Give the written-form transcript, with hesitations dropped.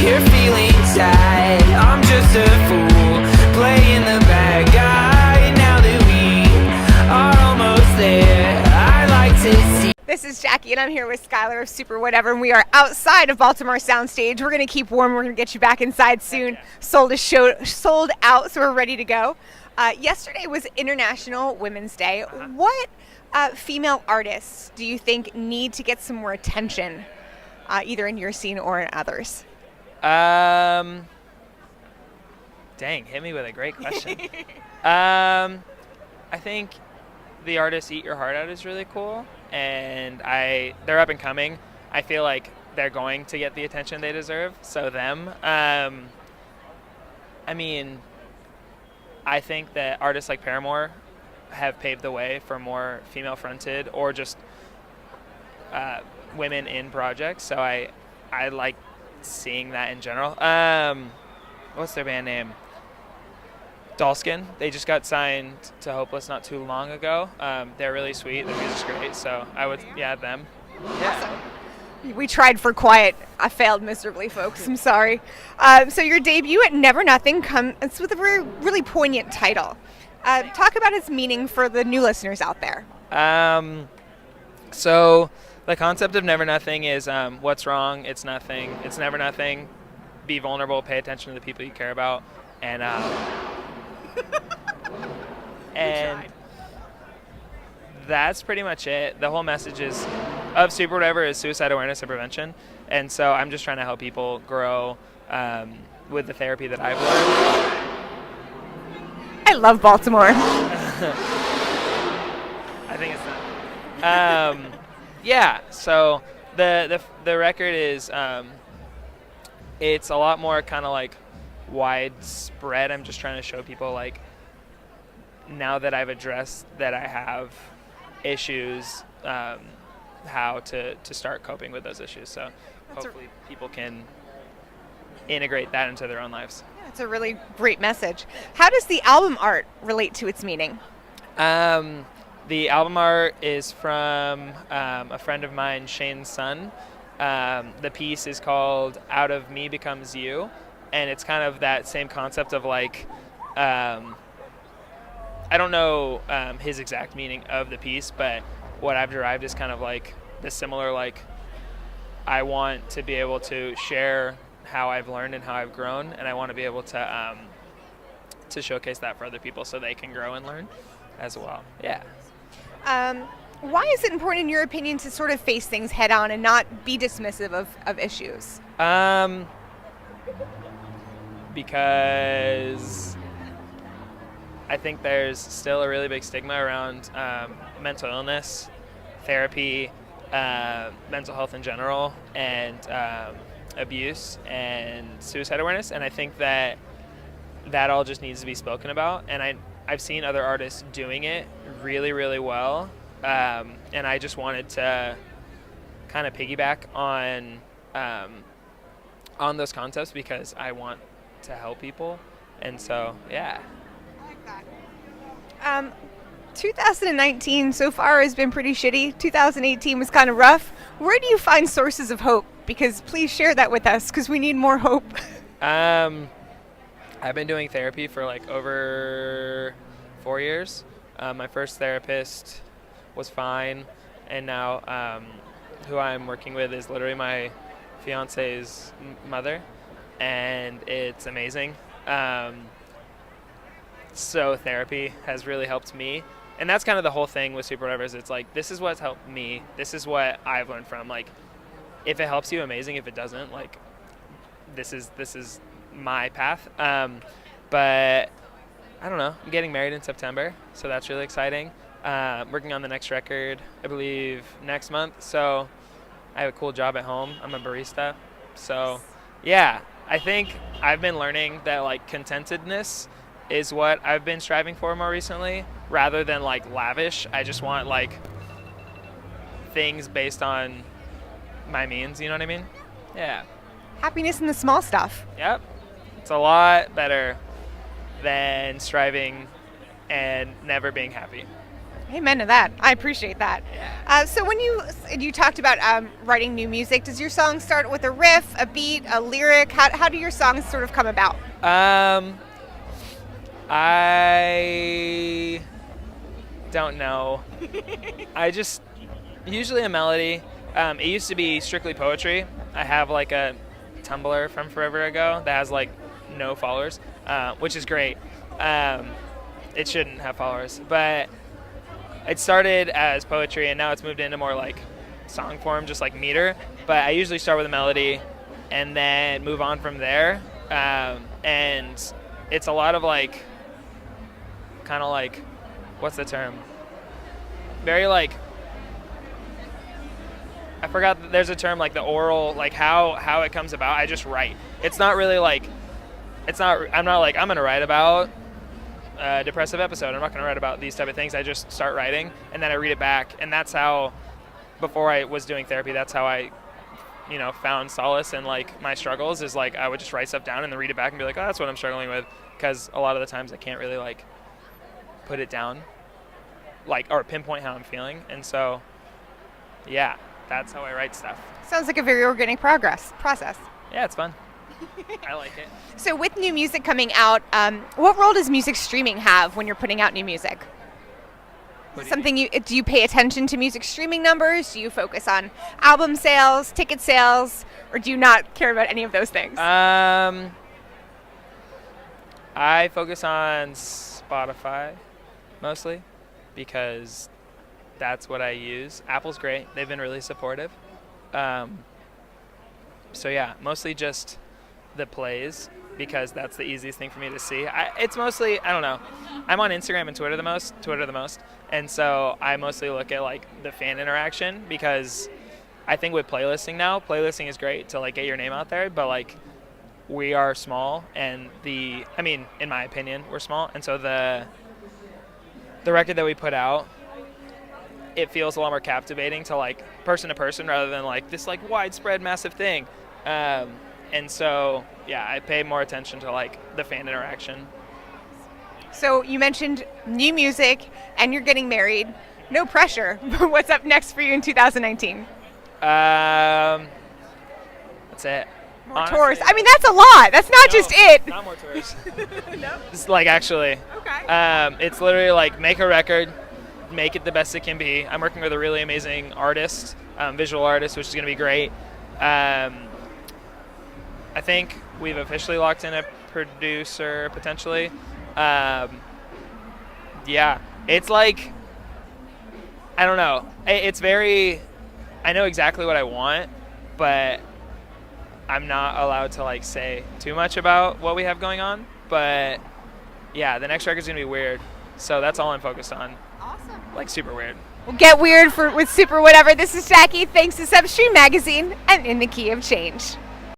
you're feeling sad. I'm just a fool, playing the bad guy. Now that we are almost there, I like to see. This is Jackie, and I'm here with Skyler of Super Whatevr, and we are outside of Baltimore Soundstage. We're going to keep warm. We're going to get you back inside soon. Sold out, so we're ready to go. Yesterday was International Women's Day. What female artists do you think need to get some more attention, either in your scene or in others? Dang, hit me with a great question. I think the artist Eat Your Heart Out is really cool, and they're up and coming. I feel like they're going to get the attention they deserve, so them. I think that artists like Paramore have paved the way for more female-fronted or just women in projects, so I like seeing that in general. What's their band name? Dollskin. They just got signed to Hopeless not too long ago. They're really sweet. Their music's great, so I would, them. Yeah. We tried for Quiet. I failed miserably, folks. I'm sorry. So your debut at Never Nothing comes with a really poignant title. Talk about its meaning for the new listeners out there. So the concept of Never Nothing is what's wrong, it's nothing, it's never nothing. Be vulnerable, pay attention to the people you care about, and that's pretty much it. The whole message of Super Whatevr is suicide awareness and prevention, and so I'm just trying to help people grow with the therapy that I've learned. I love Baltimore. I think it's not. So the record is it's a lot more kind of like widespread. I'm just trying to show people, like, now that I've addressed that I have issues, how to start coping with those issues. So hopefully people can integrate that into their own lives. Yeah, it's a really great message. How does the album art relate to its meaning? The album art is from a friend of mine, Shane's son. The piece is called Out of Me Becomes You, and it's kind of that same concept of, like, I don't know his exact meaning of the piece, but what I've derived is kind of like the similar, like, I want to be able to share how I've learned and how I've grown, and I want to be able to showcase that for other people so they can grow and learn as well. Yeah. Why is it important, in your opinion, to sort of face things head on and not be dismissive of issues? Because I think there's still a really big stigma around mental illness, therapy, mental health in general, and abuse and suicide awareness. And I think that all just needs to be spoken about. And I've seen other artists doing it really, really well. And I just wanted to kind of piggyback on those concepts because I want to help people. And so, yeah. I like that. 2019 so far has been pretty shitty. 2018 was kind of rough. Where do you find sources of hope? Because please share that with us, because we need more hope. I've been doing therapy for like over 4 years. My first therapist was fine, and now who I'm working with is literally my fiance's mother, and it's amazing. So therapy has really helped me, and that's kind of the whole thing with Super Whatevr, is it's like, this is what's helped me, this is what I've learned from, like, if it helps you, amazing. If it doesn't, like, this is my path. But I don't know, I'm getting married in September, so that's really exciting. Working on the next record, I believe, next month. So I have a cool job at home. I'm a barista. So yeah, I think I've been learning that, like, contentedness is what I've been striving for more recently, rather than, like, lavish. I just want, like, things based on my means, you know what I mean? Yeah. Happiness in the small stuff. Yep. It's a lot better than striving and never being happy. Amen to that. I appreciate that. So when you talked about writing new music, does your song start with a riff, a beat, a lyric? How do your songs sort of come about? I don't know. I just usually a melody. It used to be strictly poetry. I have like a Tumblr from forever ago that has like no followers, which is great. It shouldn't have followers, but it started as poetry and now it's moved into more like song form, just like meter. But I usually start with a melody and then move on from there. And it's a lot of like, kind of like, what's the term? Very like, I forgot, there's a term like the oral, like how it comes about. I just write. It's not really like, I'm not like, I'm going to write about a depressive episode. I'm not going to write about these type of things. I just start writing and then I read it back. And that's how, before I was doing therapy, that's how I, found solace in like my struggles, is like I would just write stuff down and then read it back and be like, oh, that's what I'm struggling with. Because a lot of the times I can't really like put it down, like, or pinpoint how I'm feeling. And so, yeah, that's how I write stuff. Sounds like a very organic process. Yeah, it's fun. I like it. So with new music coming out, what role does music streaming have when you're putting out new music? Do you pay attention to music streaming numbers? Do you focus on album sales, ticket sales, or do you not care about any of those things? I focus on Spotify mostly because that's what I use. Apple's great. They've been really supportive. So yeah, mostly just the plays because that's the easiest thing for me to see. It's mostly, I don't know. I'm on Instagram and Twitter the most. And so I mostly look at like the fan interaction because I think with playlisting now, playlisting is great to like get your name out there, but like we are small and in my opinion, we're small. And so the record that we put out, it feels a lot more captivating to like person to person rather than like this like widespread massive thing. And so, yeah, I pay more attention to like the fan interaction. So you mentioned new music and you're getting married. No pressure. What's up next for you in 2019? That's it. More Honestly, tours. I mean, that's a lot. That's not just it. Not more tours. No? It's like actually. Okay. It's literally like make a record, make it the best it can be. I'm working with a really amazing artist, visual artist, which is going to be great. I think we've officially locked in a producer potentially. Yeah, it's like, I don't know. It's very, I know exactly what I want, but I'm not allowed to like say too much about what we have going on. But yeah, the next record's gonna be weird. So that's all I'm focused on. Awesome. Like super weird. Well, get weird with Super Whatevr. This is Jackie. Thanks to Substream Magazine and In the Key of Change.